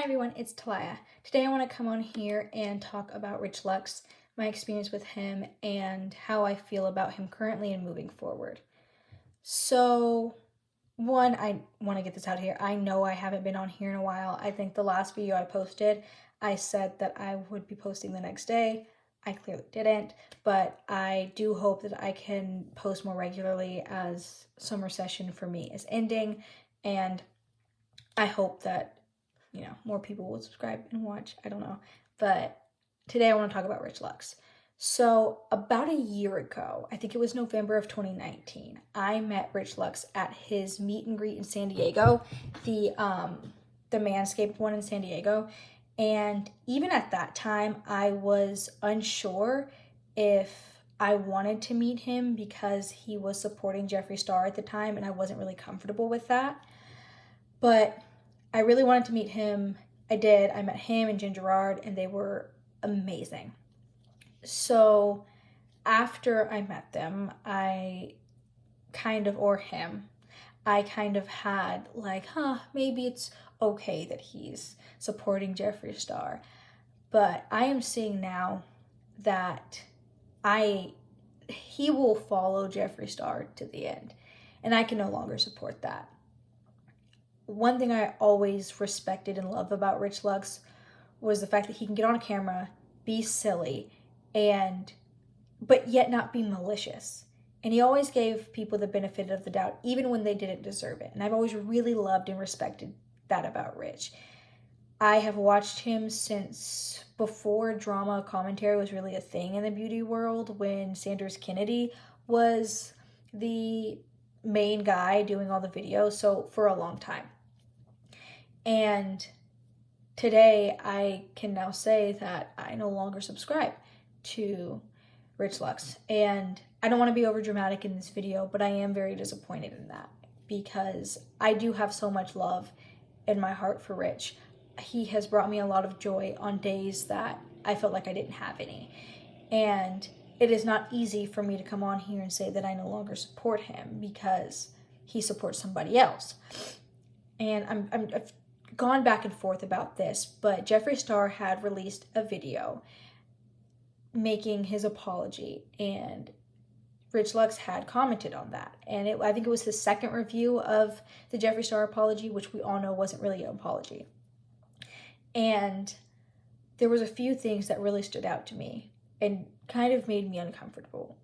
Hi everyone, it's Talia. Today I want to come on here and talk about Rich Lux, my experience with him, and how I feel about him currently and moving forward. So, one, I want to get this out here. I know I haven't been on here in a while. I think the last video I posted, I said that I would be posting the next day. I clearly didn't, but I do hope that I can post more regularly as summer session for me is ending, and I hope that more people will subscribe and watch. I don't know. But today I want to talk about Rich Lux. So, about a year ago, I think it was November of 2019, I met Rich Lux at his meet and greet in San Diego, the Manscaped one in San Diego. And even at that time, I was unsure if I wanted to meet him because he was supporting Jeffree Star at the time, and I wasn't really comfortable with that. But I really wanted to meet him. I did. I met him and Jen Gerard, and they were amazing. So after I met them, I kind of had like, maybe it's okay that he's supporting Jeffree Star. But I am seeing now that he will follow Jeffree Star to the end, and I can no longer support that. One thing I always respected and loved about Rich Lux was the fact that he can get on a camera, be silly, but yet not be malicious. And he always gave people the benefit of the doubt, even when they didn't deserve it. And I've always really loved and respected that about Rich. I have watched him since before drama commentary was really a thing in the beauty world, when Sanders Kennedy was the main guy doing all the videos, so for a long time. And today I can now say that I no longer subscribe to Rich Lux. And I don't want to be over dramatic in this video, but I am very disappointed in that because I do have so much love in my heart for Rich. He has brought me a lot of joy on days that I felt like I didn't have any. And it is not easy for me to come on here and say that I no longer support him because he supports somebody else. And I've gone back and forth about this, but Jeffree Star had released a video making his apology, and Rich Lux had commented on that. And I think it was his second review of the Jeffree Star apology, which we all know wasn't really an apology. And there was a few things that really stood out to me and kind of made me uncomfortable.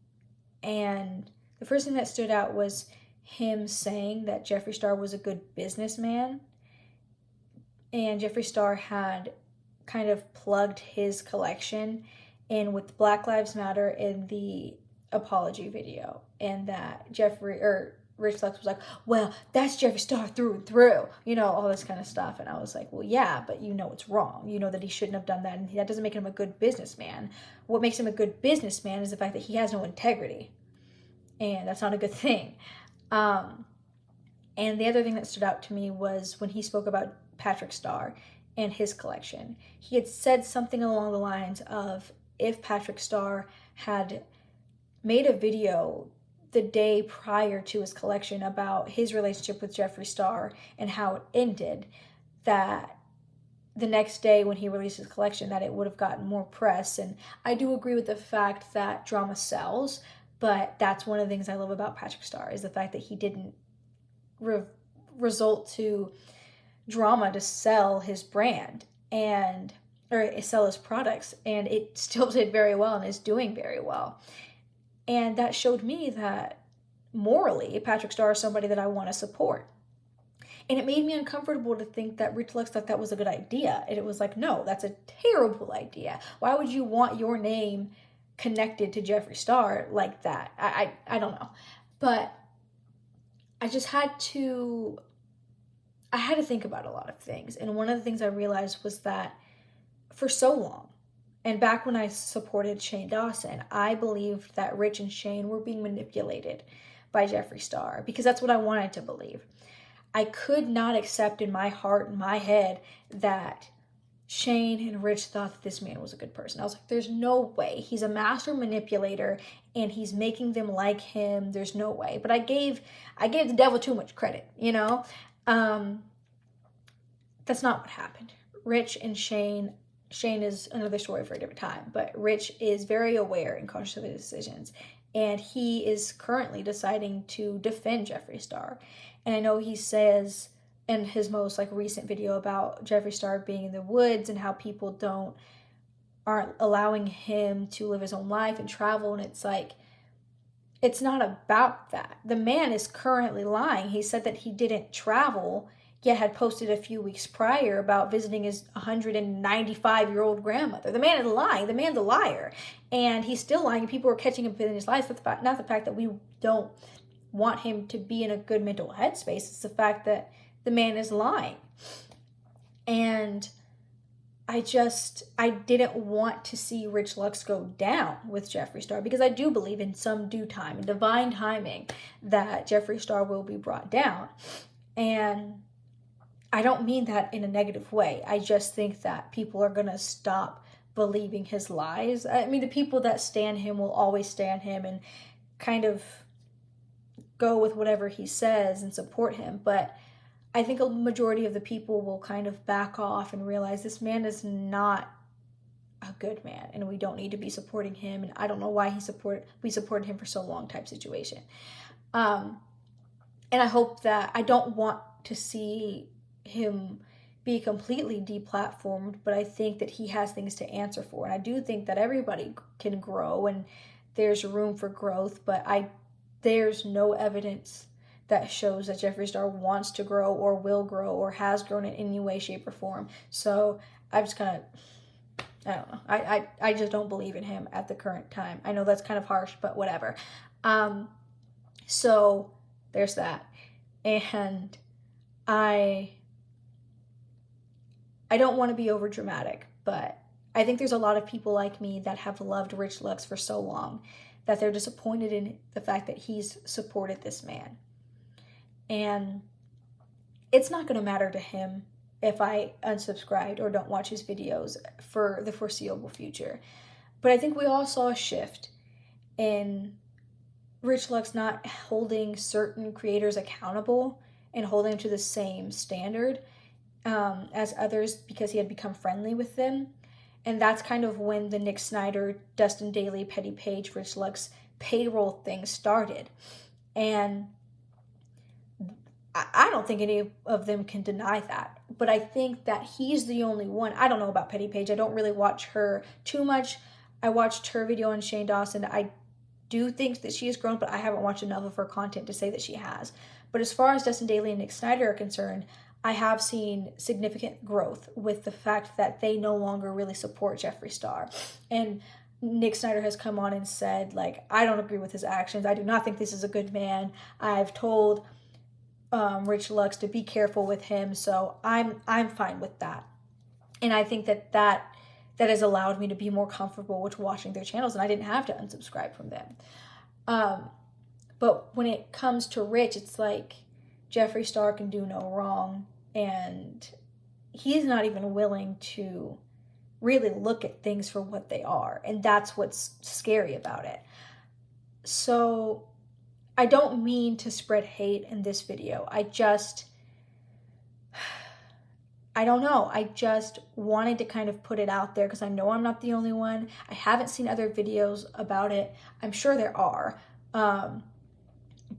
And the first thing that stood out was him saying that Jeffree Star was a good businessman. And Jeffree Star had kind of plugged his collection in with Black Lives Matter in the apology video. And that Rich Lux was like, well, that's Jeffree Star through and through, all this kind of stuff. And I was like, well, yeah, but it's wrong. You know that he shouldn't have done that, and that doesn't make him a good businessman. What makes him a good businessman is the fact that he has no integrity, and that's not a good thing. And the other thing that stood out to me was when he spoke about Patrick Star and his collection. He had said something along the lines of, if Patrick Star had made a video the day prior to his collection about his relationship with Jeffree Star and how it ended, that the next day when he released his collection, that it would have gotten more press. And I do agree with the fact that drama sells, but that's one of the things I love about Patrick Star, is the fact that he didn't result to drama to sell his brand or sell his products, and it still did very well and is doing very well. And that showed me that morally Patrick Star is somebody that I want to support. And it made me uncomfortable to think that Rich Lux thought that was a good idea. And it was like, no, that's a terrible idea. Why would you want your name connected to Jeffree Star like that? I don't know. But I just had to think about a lot of things. And one of the things I realized was that for so long, and back when I supported Shane Dawson, I believed that Rich and Shane were being manipulated by Jeffree Star, because that's what I wanted to believe. I could not accept in my heart and my head that Shane and Rich thought that this man was a good person. I was like, there's no way. He's a master manipulator and he's making them like him. There's no way. But I gave the devil too much credit, That's not what happened. Rich and Shane is another story for a different time, but Rich is very aware and conscious of his decisions. And he is currently deciding to defend Jeffree Star. And I know he says in his most recent video about Jeffree Star being in the woods and how people aren't allowing him to live his own life and travel. And it's not about that. The man is currently lying. He said that he didn't travel, yet had posted a few weeks prior about visiting his 195-year-old grandmother. The man is lying. The man's a liar. And he's still lying. People are catching him in his lies. Not the fact that we don't want him to be in a good mental headspace. It's the fact that the man is lying. And I didn't want to see Rich Lux go down with Jeffree Star, because I do believe in some due time, in divine timing, that Jeffree Star will be brought down. And I don't mean that in a negative way. I just think that people are going to stop believing his lies. I mean, the people that stan him will always stan him and kind of go with whatever he says and support him. But I think a majority of the people will kind of back off and realize this man is not a good man and we don't need to be supporting him. And I don't know why we supported him for so long type situation. And I hope that I don't want to see him be completely deplatformed, but I think that he has things to answer for. And I do think that everybody can grow and there's room for growth, but there's no evidence that shows that Jeffree Star wants to grow or will grow or has grown in any way, shape, or form. So I just kind of, I don't know. I just don't believe in him at the current time. I know that's kind of harsh, but whatever. So there's that. And I don't want to be over dramatic, but I think there's a lot of people like me that have loved Rich Lux for so long that they're disappointed in the fact that he's supported this man. And it's not going to matter to him if I unsubscribed or don't watch his videos for the foreseeable future. But I think we all saw a shift in Rich Lux not holding certain creators accountable and holding them to the same standard as others because he had become friendly with them. And that's kind of when the Nick Snyder, Dustin Daily, Petty Page, Rich Lux payroll thing started. And I don't think any of them can deny that. But I think that he's the only one. I don't know about Petty Page. I don't really watch her too much. I watched her video on Shane Dawson. I do think that she has grown, but I haven't watched enough of her content to say that she has. But as far as Dustin Daily and Nick Snyder are concerned, I have seen significant growth with the fact that they no longer really support Jeffree Star. And Nick Snyder has come on and said, I don't agree with his actions. I do not think this is a good man. I've told Rich Lux to be careful with him, so I'm fine with that. And I think that has allowed me to be more comfortable with watching their channels, and I didn't have to unsubscribe from them. But when it comes to Rich, it's Jeffree Star can do no wrong, and he's not even willing to really look at things for what they are, and that's what's scary about it. So I don't mean to spread hate in this video. I don't know. I just wanted to kind of put it out there because I know I'm not the only one. I haven't seen other videos about it. I'm sure there are.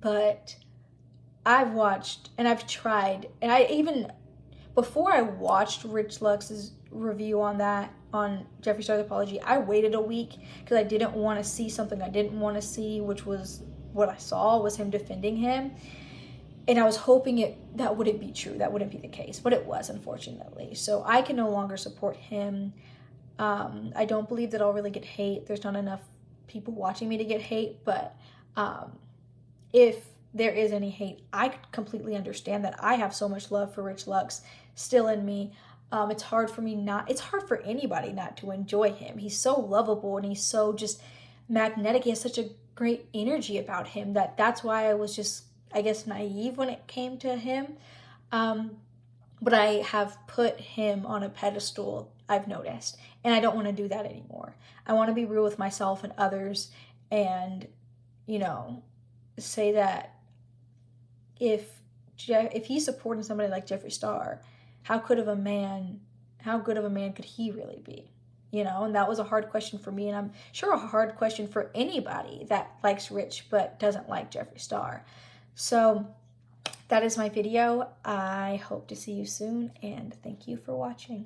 But I've watched and I've tried. And before I watched Rich Lux's review on Jeffree Star's apology, I waited a week because I didn't want to see something I didn't want to see, which was what I saw was him defending him. And I was hoping that wouldn't be true. That wouldn't be the case. But it was, unfortunately. So I can no longer support him. I don't believe that I'll really get hate. There's not enough people watching me to get hate. But if there is any hate, I completely understand that. I have so much love for Rich Lux still in me. It's hard for anybody not to enjoy him. He's so lovable and he's so just magnetic. He has such a great energy about him that's why I was just, I guess, naive when it came to him. But I have put him on a pedestal, I've noticed, and I don't want to do that anymore. I want to be real with myself and others and, say that if he's supporting somebody like Jeffree Star, how could a man How good of a man could he really be? You know, and that was a hard question for me, and I'm sure a hard question for anybody that likes Rich but doesn't like Jeffree Star. So that is my video. I hope to see you soon, and thank you for watching.